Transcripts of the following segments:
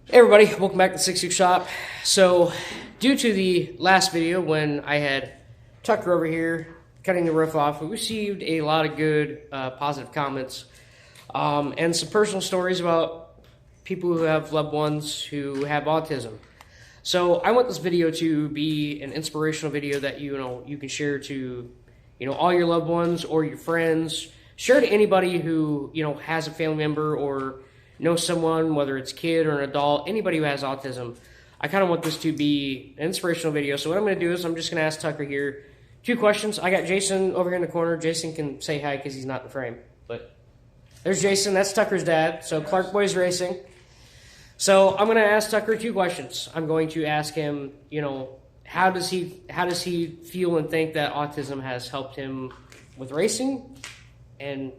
Hey everybody, welcome back to 66 Shop. So, due to the last video when I had Tucker over here cutting the roof off, we received a lot of good positive comments and some personal stories about people who have loved ones who have autism. So, I want this video to be an inspirational video that you can share to all your loved ones or your friends. Share to anybody who has a family member or know someone, whether it's a kid or an adult, anybody who has autism. I kind of want this to be an inspirational video. So what I'm going to do is I'm just going to ask Tucker here 2 questions. I got Jason over here in the corner. Jason can say hi because he's not in the frame. But there's Jason. That's Tucker's dad. So Clark Boys Racing. So I'm going to ask Tucker 2 questions. I'm going to ask him, how does he feel and think that autism has helped him with racing, and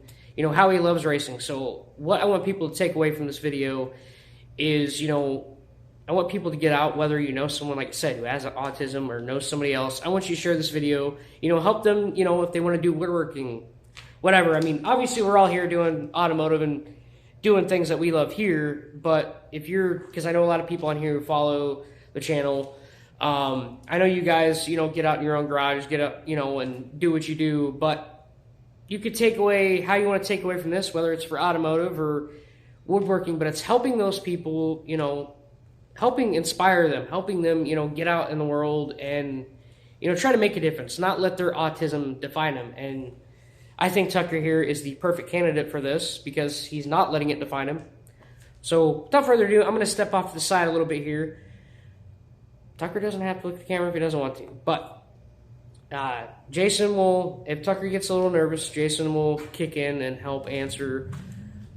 how he loves racing. So what I want people to take away from this video is, I want people to get out, whether you know someone, like I said, who has autism or knows somebody else. I want you to share this video, help them, if they want to do woodworking, whatever. I mean, obviously we're all here doing automotive and doing things that we love here, but because I know a lot of people on here who follow the channel, I know you guys, get out in your own garage, get up, and do what you do, but you could take away how you want to take away from this, whether it's for automotive or woodworking, but it's helping those people, helping inspire them, helping them, get out in the world and, try to make a difference, not let their autism define them. And I think Tucker here is the perfect candidate for this because he's not letting it define him. So without further ado, I'm going to step off to the side a little bit here. Tucker doesn't have to look at the camera if he doesn't want to, but Jason will, if Tucker gets a little nervous, Jason will kick in and help answer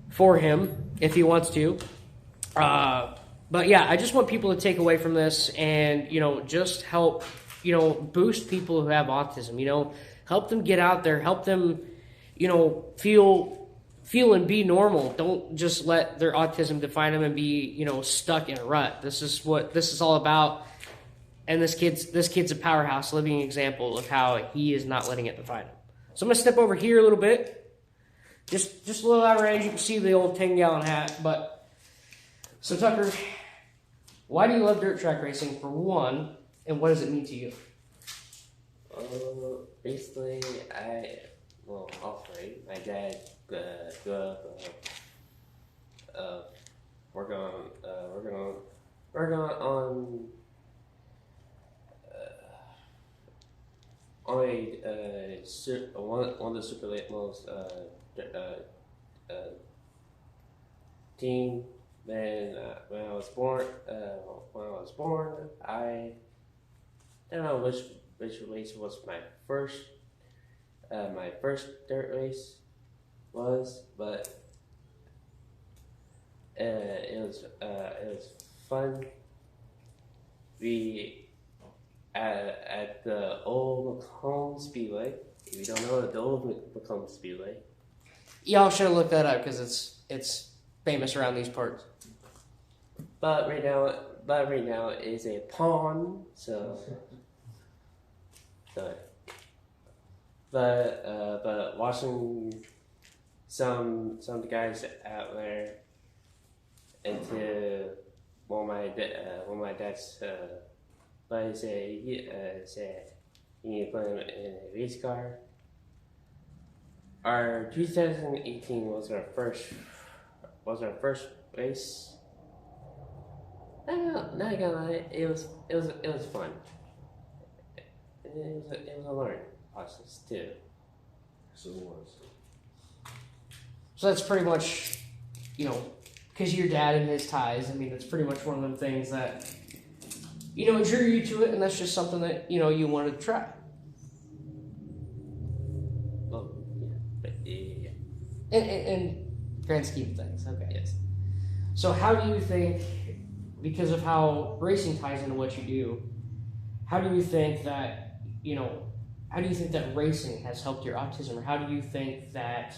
for him if he wants to. But yeah, I just want people to take away from this and, just help, boost people who have autism, help them get out there, help them, feel and be normal. Don't just let their autism define them and be, stuck in a rut. This is what this is all about. And this kid's a powerhouse, living example of how he is not letting it define him. So I'm going to step over here a little bit. Just a little out of range. You can see the old 10-gallon hat. So Tucker, why do you love dirt track racing, for one, and what does it mean to you? Basically, all three. My dad grew up working on one of the super late most team. Then when I was born, I don't know which race was my first dirt race was, but it was fun. We at the old Macomb Speedway. If you don't know the old Macomb Speedway, Y'all should have looked that up because it's famous around these parts. but right now it's a pond. But watching some of the guys out there into my dad's buddy said you need to put him in a Racecar. Our 2018 was our first race. Not gonna lie, it was fun. It was a learning process too. So it was. So that's pretty much, because your dad and his ties, I mean, it's pretty much one of them things that, drew you to it, and that's just something that, you wanted to try. Well, yeah, but yeah. In grand scheme of things, okay. Yes. So how do you think, because of how racing ties into what you do, how do you think that racing has helped your autism, or how do you think that,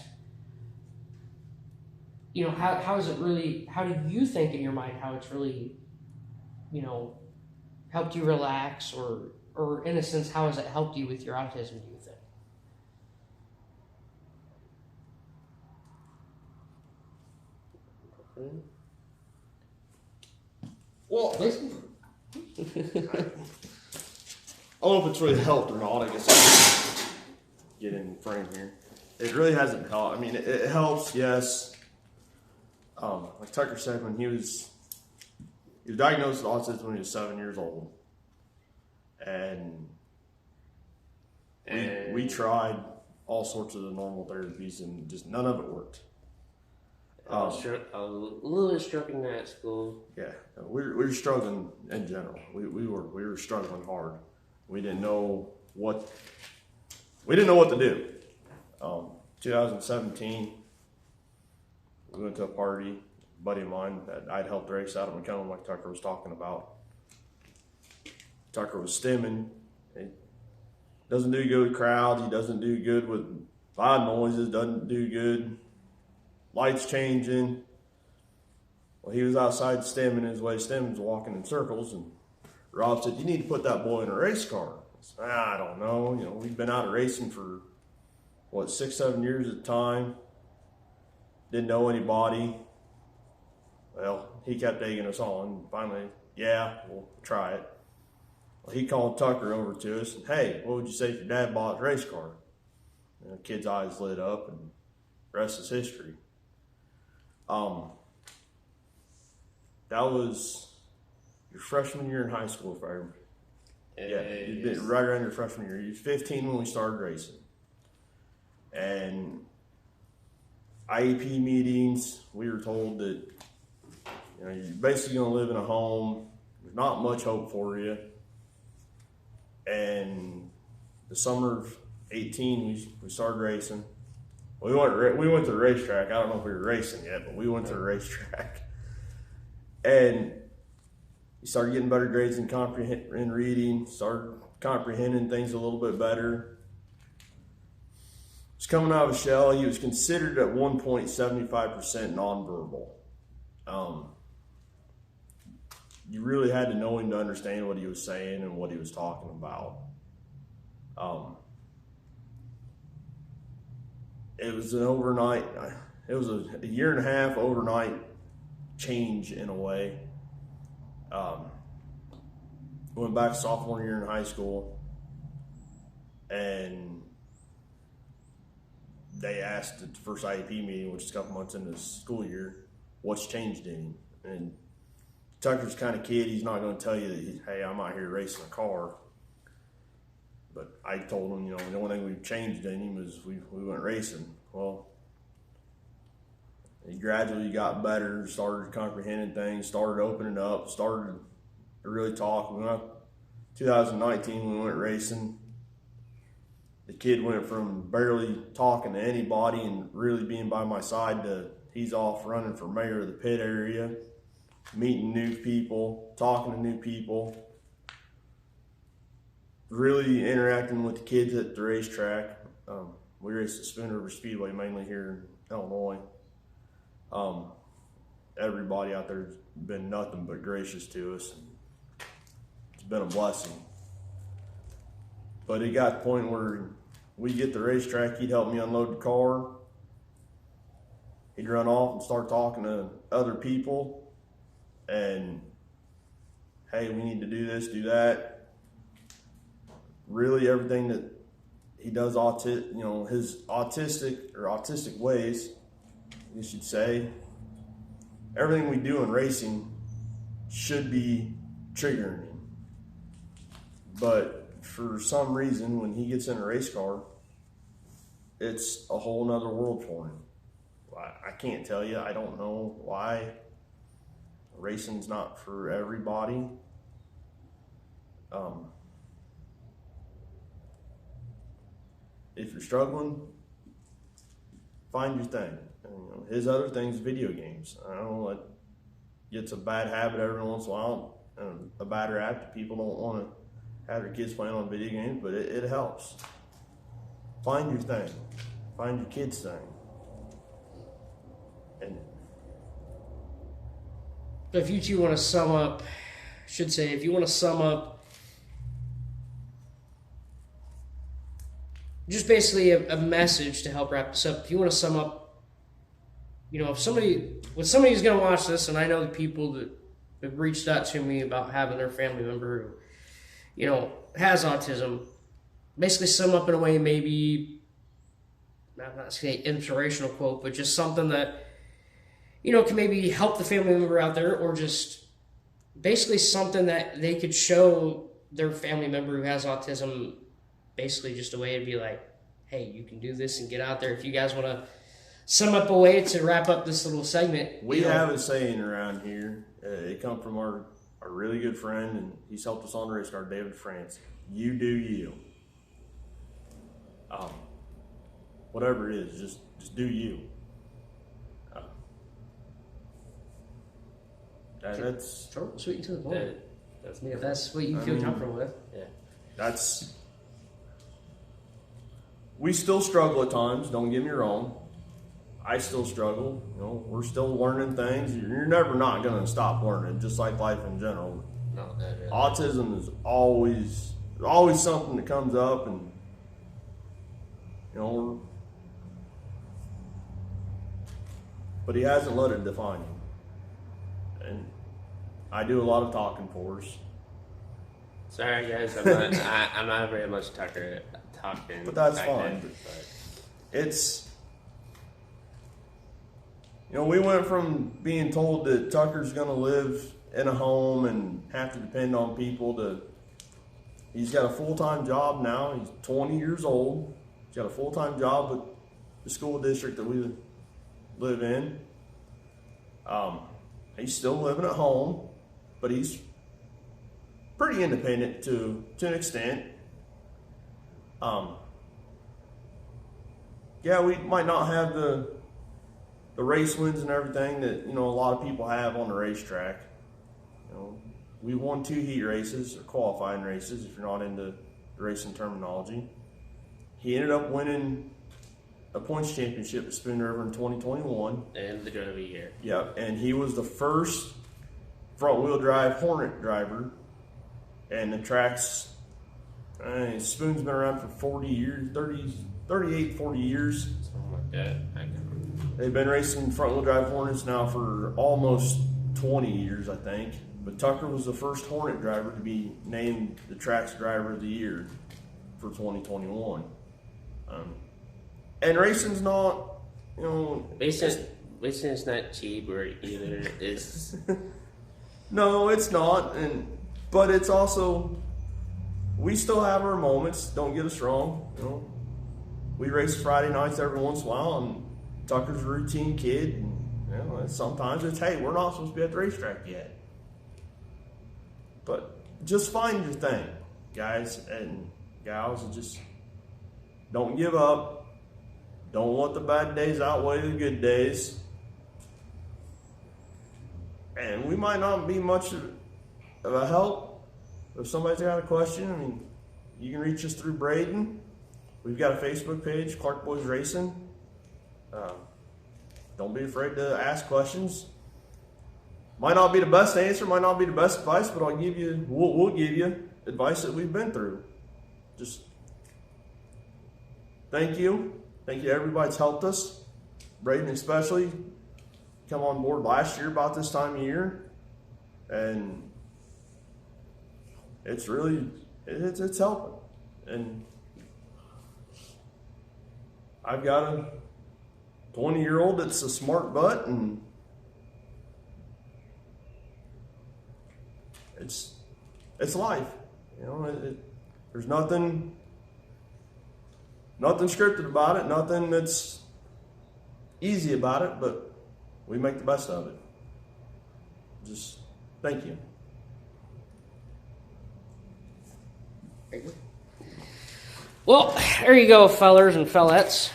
how do you think in your mind how it's really, helped you relax, or in a sense, how has it helped you with your autism, do you think? Well, I don't know if it's really helped or not. I guess I'll get in frame here. It really hasn't helped. I mean, it helps, yes. Like Tucker said, when he was diagnosed with autism when he was 7 years old, and we tried all sorts of the normal therapies, and just none of it worked. I was a little struggling at school. Yeah, we were struggling in general. We were struggling hard. We didn't know what to do. 2017, we went to a party. A buddy of mine that I'd helped race out of McCollum, like Tucker was talking about. Tucker was stimming. He doesn't do good with crowds. He doesn't do good with loud noises. Doesn't do good. Lights changing. Well, he was outside stimming his way. Stimming's walking in circles, and Rob said, "You need to put that boy in a race car." I said, I don't know. You know, we've been out of racing for 6, 7 years at the time. Didn't know anybody. Well, he kept egging us on. Finally, yeah, we'll try it. Well, he called Tucker over to us, and hey, what would you say if your dad bought a race car? And the kid's eyes lit up, and the rest is history. That was your freshman year in high school, if I remember. Yeah, you'd been right around your freshman year. You were 15 when we started racing. And IEP meetings, we were told that you're basically going to live in a home. There's not much hope for you. And the summer of 18, we started racing. We went to the racetrack. I don't know if we were racing yet, but we went to the racetrack. And we started getting better grades in reading, started comprehending things a little bit better. He was coming out of a shell. He was considered at one point 75% nonverbal. You really had to know him to understand what he was saying and what he was talking about. It was an overnight, it was a year and a half overnight change in a way. Went back sophomore year in high school, and they asked at the first IEP meeting, which is a couple months into the school year, what's changed in him. And Tucker's the kind of kid, he's not going to tell you that, hey, I'm out here racing a car. But I told him, the only thing we've changed in him is we went racing. Well, he gradually got better, started comprehending things, started opening up, started to really talk. 2019, we went racing. The kid went from barely talking to anybody and really being by my side to he's off running for mayor of the pit area, meeting new people, talking to new people, really interacting with the kids at the racetrack. We race at Spoon River Speedway mainly here in Illinois. Everybody out there has been nothing but gracious to us. It's been a blessing. But it got to the point where we'd get to the racetrack, he'd help me unload the car. He'd run off and start talking to other people. And, hey, we need to do this, do that. Really everything that he does, his autistic ways, you should say, everything we do in racing should be triggering him. But for some reason, when he gets in a race car, it's a whole nother world for him. I can't tell you. I don't know why. Racing's not for everybody. If you're struggling, find your thing. And, his other thing's video games. I don't know, it gets a bad habit every once in a while, and a bad rap that people don't want to have their kids playing on video games, but it helps. Find your thing. Find your kid's thing. And if you two want to sum up, if you want to sum up just basically a message to help wrap this up. If you want to sum up, if somebody's going to watch this, and I know the people that have reached out to me about having their family member who, you know, has autism. Basically sum up in a way, maybe, I'm not saying inspirational quote, but just something that, you know, can maybe help the family member out there, or just basically something that they could show their family member who has autism, basically just a way to be like, hey, you can do this and get out there. If you guys want to sum up a way to wrap up this little segment. We have a saying around here. It comes from our really good friend, and he's helped us on the Racecar, David France. You do you. Whatever it is, just do you. That's short, sweet, and to the point. That's If that's what you feel comfortable with. Yeah. We still struggle at times, don't get me wrong. I still struggle. You know, we're still learning things. You're never not going to stop learning, just like life in general. No, that is. Autism is always something that comes up, and you know, but he hasn't let it define him. And I do a lot of talking for us. Sorry guys, I'm not very much talking. But that's back fine. then, It's, you know, we went from being told that Tucker's going to live in a home and have to depend on people to, he's got a full-time job now. He's 20 years old. He's got a full-time job with the school district that we live in. He's still living at home, but he's pretty independent to an extent. Yeah, we might not have the race wins and everything that, you know, a lot of people have on the racetrack. You know, we won 2 heat races, or qualifying races, if you're not into the racing terminology. He ended up winning a points championship at Spoon River in 2021. And the good of a year. Yep, and he was the first front-wheel drive Hornet driver, and the track's, Spoon's been around for 40 years, 38, 40 years. Something like that. I can't remember. They've been racing front-wheel drive Hornets now for almost 20 years, I think. But Tucker was the first Hornet driver to be named the track's driver of the year for 2021. And racing's not, you know... Racing's not cheap or either. It's... No, it's not. But it's also... We still have our moments, don't get us wrong. You know, we race Friday nights every once in a while, and Tucker's a routine kid. And, you know, sometimes it's, hey, we're not supposed to be at the racetrack yet. But just find your thing, guys and gals, and just don't give up. Don't let the bad days outweigh the good days. And we might not be much of a help. If somebody's got a question, I mean, you can reach us through Braden. We've got a Facebook page, Clark Boys Racing. Don't be afraid to ask questions. Might not be the best answer, might not be the best advice, but we'll give you advice that we've been through. Just thank you. Thank you to everybody that's helped us. Braden especially come on board last year about this time of year. And it's really, it's helping. And I've got a 20-year-old that's a smart butt, and it's life. You know, there's nothing scripted about it, nothing that's easy about it, but we make the best of it. Just thank you. Well, there you go, fellers and fellettes.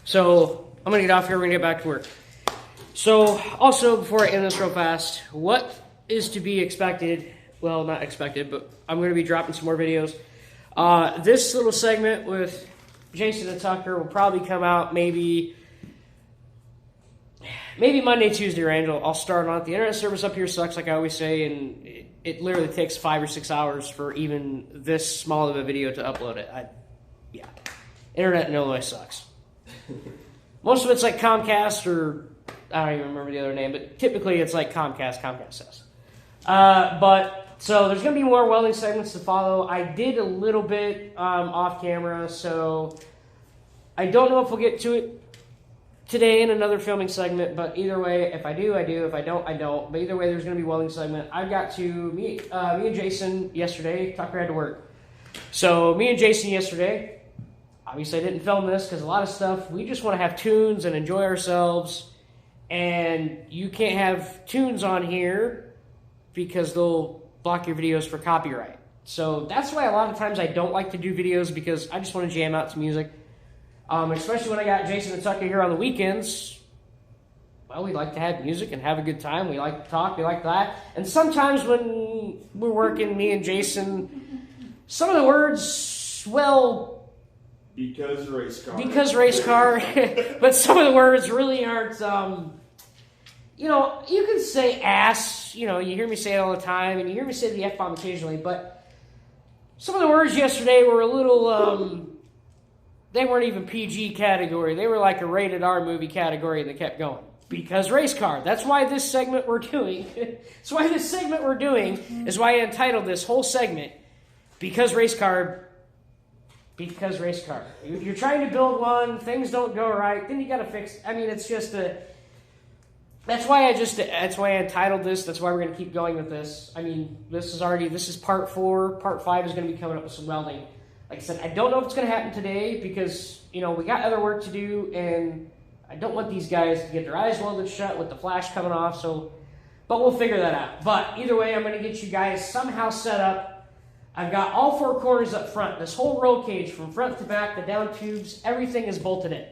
So I'm going to get off here. We're going to get back to work. So also, before I end this real fast, what is to be expected? Well, not expected, but I'm going to be dropping some more videos. This little segment with Jason and Tucker will probably come out maybe Monday, Tuesday, or Angel. I'll start on it. The internet service up here sucks, like I always say, and it literally takes 5 or 6 hours for even this small of a video to upload it. Yeah. Internet in Illinois sucks. Most of it's like Comcast, or I don't even remember the other name, but typically it's like Comcast says. So there's going to be more welding segments to follow. I did a little bit off camera, so I don't know if we'll get to it today in another filming segment, but either way, if I do, I do. If I don't, I don't. But either way, there's going to be welding segment. I got to me and Jason yesterday. Tucker had to work. So me and Jason yesterday, obviously I didn't film this because a lot of stuff, we just want to have tunes and enjoy ourselves. And you can't have tunes on here because they'll block your videos for copyright. So that's why a lot of times I don't like to do videos, because I just want to jam out to music. Especially when I got Jason and Tucker here on the weekends. Well, we like to have music and have a good time. We like to talk. We like that. And sometimes when we're working, me and Jason, some of the words, well... Because Racecar. Because Racecar. But some of the words really aren't... you know, you can say ass. You know, you hear me say it all the time. And you hear me say the F-bomb occasionally. But some of the words yesterday were a little... they weren't even PG category. They were like a rated R movie category, and they kept going. Because Racecar. That's why this segment we're doing. That's why this segment we're doing is why I entitled this whole segment, Because Racecar. Because Racecar. You're trying to build one, things don't go right, then you got to fix. I mean, it's just a. That's why I entitled this. That's why we're going to keep going with this. I mean, this is part 4. Part 5 is going to be coming up with some welding. Like I said, I don't know if it's going to happen today because, you know, we got other work to do, and I don't want these guys to get their eyes welded shut with the flash coming off, but we'll figure that out. But either way, I'm going to get you guys somehow set up. I've got all 4 corners up front. This whole roll cage from front to back, the down tubes, everything is bolted in.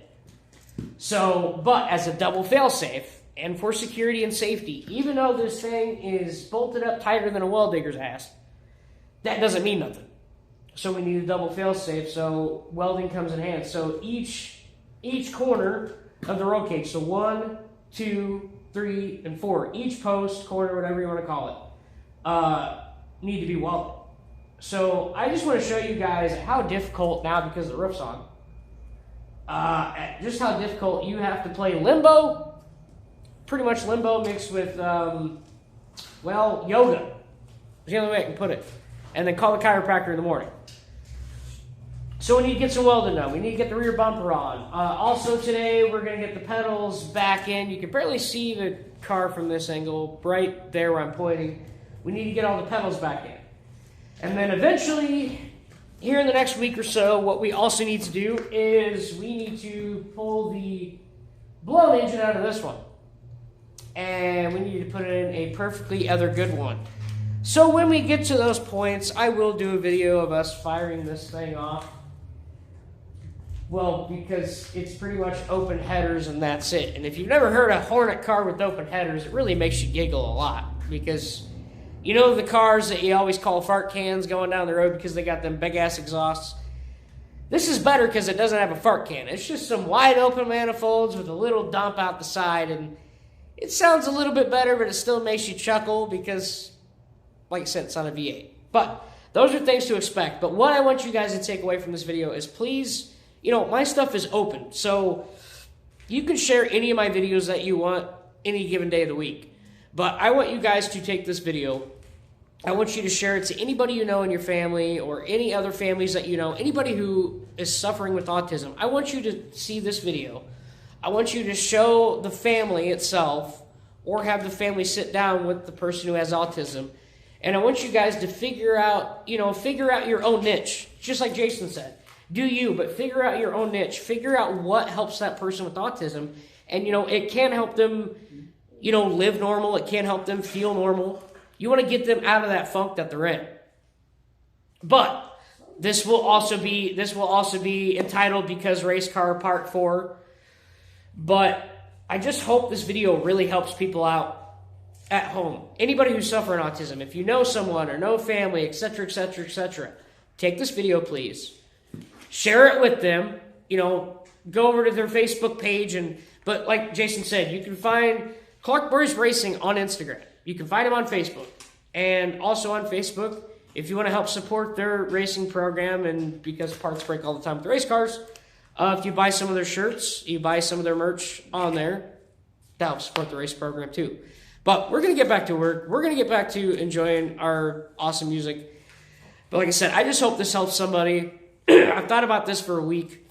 So, but as a double failsafe, and for security and safety, even though this thing is bolted up tighter than a well digger's ass, that doesn't mean nothing. So we need a double failsafe, so welding comes in hand. So each corner of the roll cage, so 1, 2, 3, and 4, each post, corner, whatever you want to call it, need to be welded. So I just want to show you guys how difficult now, because the roof's on, just how difficult you have to play limbo, pretty much limbo mixed with, well, yoga. That's the only way I can put it. And then call the chiropractor in the morning. So we need to get some welding done. We need to get the rear bumper on. Also today, we're going to get the pedals back in. You can barely see the car from this angle, right there where I'm pointing. We need to get all the pedals back in. And then eventually, here in the next week or so, what we also need to do is we need to pull the blown engine out of this one. And we need to put in a perfectly other good one. So when we get to those points, I will do a video of us firing this thing off. Well, because it's pretty much open headers and that's it. And if you've never heard a Hornet car with open headers, it really makes you giggle a lot. Because you know the cars that you always call fart cans going down the road because they got them big-ass exhausts? This is better because it doesn't have a fart can. It's just some wide open manifolds with a little dump out the side. And it sounds a little bit better, but it still makes you chuckle because, like I said, it's on a V8. But those are things to expect. But what I want you guys to take away from this video is please, you know, my stuff is open. So you can share any of my videos that you want any given day of the week. But I want you guys to take this video. I want you to share it to anybody you know in your family or any other families that you know, anybody who is suffering with autism. I want you to see this video. I want you to show the family itself or have the family sit down with the person who has autism. And I want you guys to figure out your own niche. Just like Jason said, do you, but figure out your own niche. Figure out what helps that person with autism. And, you know, it can help them, you know, live normal. It can help them feel normal. You want to get them out of that funk that they're in. But this will also be entitled Because Racecar Part 4. But I just hope this video really helps people out at home. Anybody who's suffering autism, if you know someone or know family, etc., etc., etc., take this video, please. Share it with them. You know, go over to their Facebook page. But like Jason said, you can find Clark Boys Racing on Instagram. You can find him on Facebook. And also on Facebook, if you want to help support their racing program, and because parts break all the time with the race cars, if you buy some of their shirts, you buy some of their merch on there, that helps support the race program too. But we're going to get back to work. We're going to get back to enjoying our awesome music. But like I said, I just hope this helps somebody. I've thought about this for a week,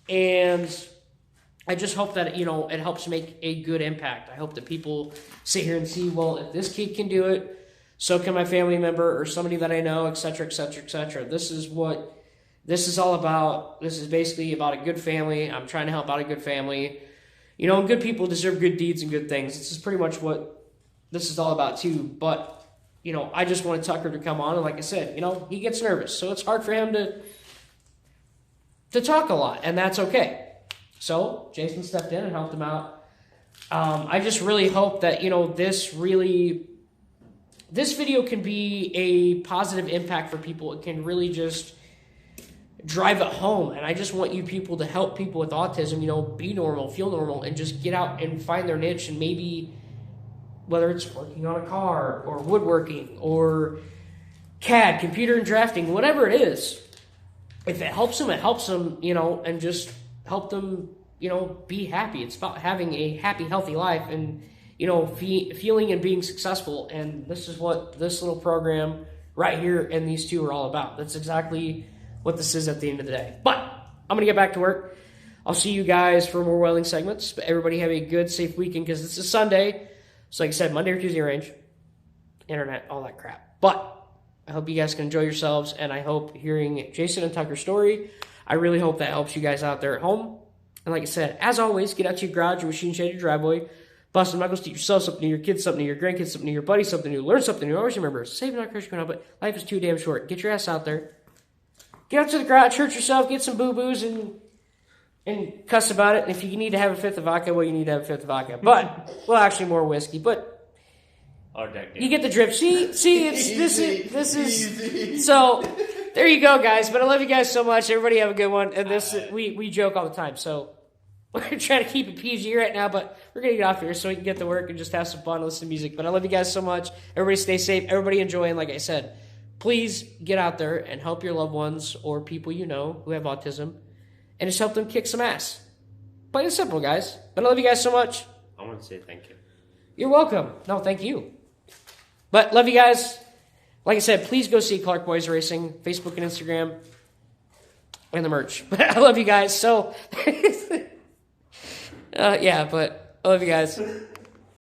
and I just hope that, it helps make a good impact. I hope that people sit here and see, well, if this kid can do it, so can my family member or somebody that I know, et cetera, et cetera, et cetera. This is what this is all about. This is basically about a good family. I'm trying to help out a good family. Good people deserve good deeds and good things. This is pretty much what this is all about too. But, I just wanted Tucker to come on, and like I said, he gets nervous. So it's hard for him to talk a lot, and that's okay. So Jason stepped in and helped him out. I just really hope that, this video can be a positive impact for people. It can really just drive it home. And I just want you people to help people with autism, be normal, feel normal, and just get out and find their niche. And maybe whether it's working on a car or woodworking or CAD, computer and drafting, whatever it is, if it helps them, and just help them, be happy. It's about having a happy, healthy life and, feeling and being successful. And this is what this little program right here and these two are all about. That's exactly what this is at the end of the day. But I'm going to get back to work. I'll see you guys for more welding segments. But everybody have a good, safe weekend because it's a Sunday. So like I said, Monday or Tuesday range, internet, all that crap. But I hope you guys can enjoy yourselves, and I hope hearing Jason and Tucker's story, I really hope that helps you guys out there at home. And like I said, as always, get out to your garage, your machine shed, your driveway, bust some knuckles, teach yourself something new, your kids something new, your grandkids something new, your buddy something new, learn something new. Always remember, save not crush going on, but life is too damn short. Get your ass out there. Get out to the garage, hurt yourself, get some boo-boos, and cuss about it. And if you need to have a fifth of vodka, well, you need to have a fifth of vodka. But, well, actually more whiskey. But you get the drift. See, this is. So there you go, guys. But I love you guys so much. Everybody have a good one. And we joke all the time. So we're trying to keep it PG right now, but we're gonna get off here so we can get to work and just have some fun and listen to music. But I love you guys so much. Everybody stay safe. Everybody enjoy. And like I said, please get out there and help your loved ones or people who have autism. And just help them kick some ass. Plain and simple, guys. But I love you guys so much. I want to say thank you. You're welcome. No, thank you. But love you guys. Like I said, please go see Clark Boys Racing, Facebook and Instagram, and the merch. But I love you guys. So, but I love you guys.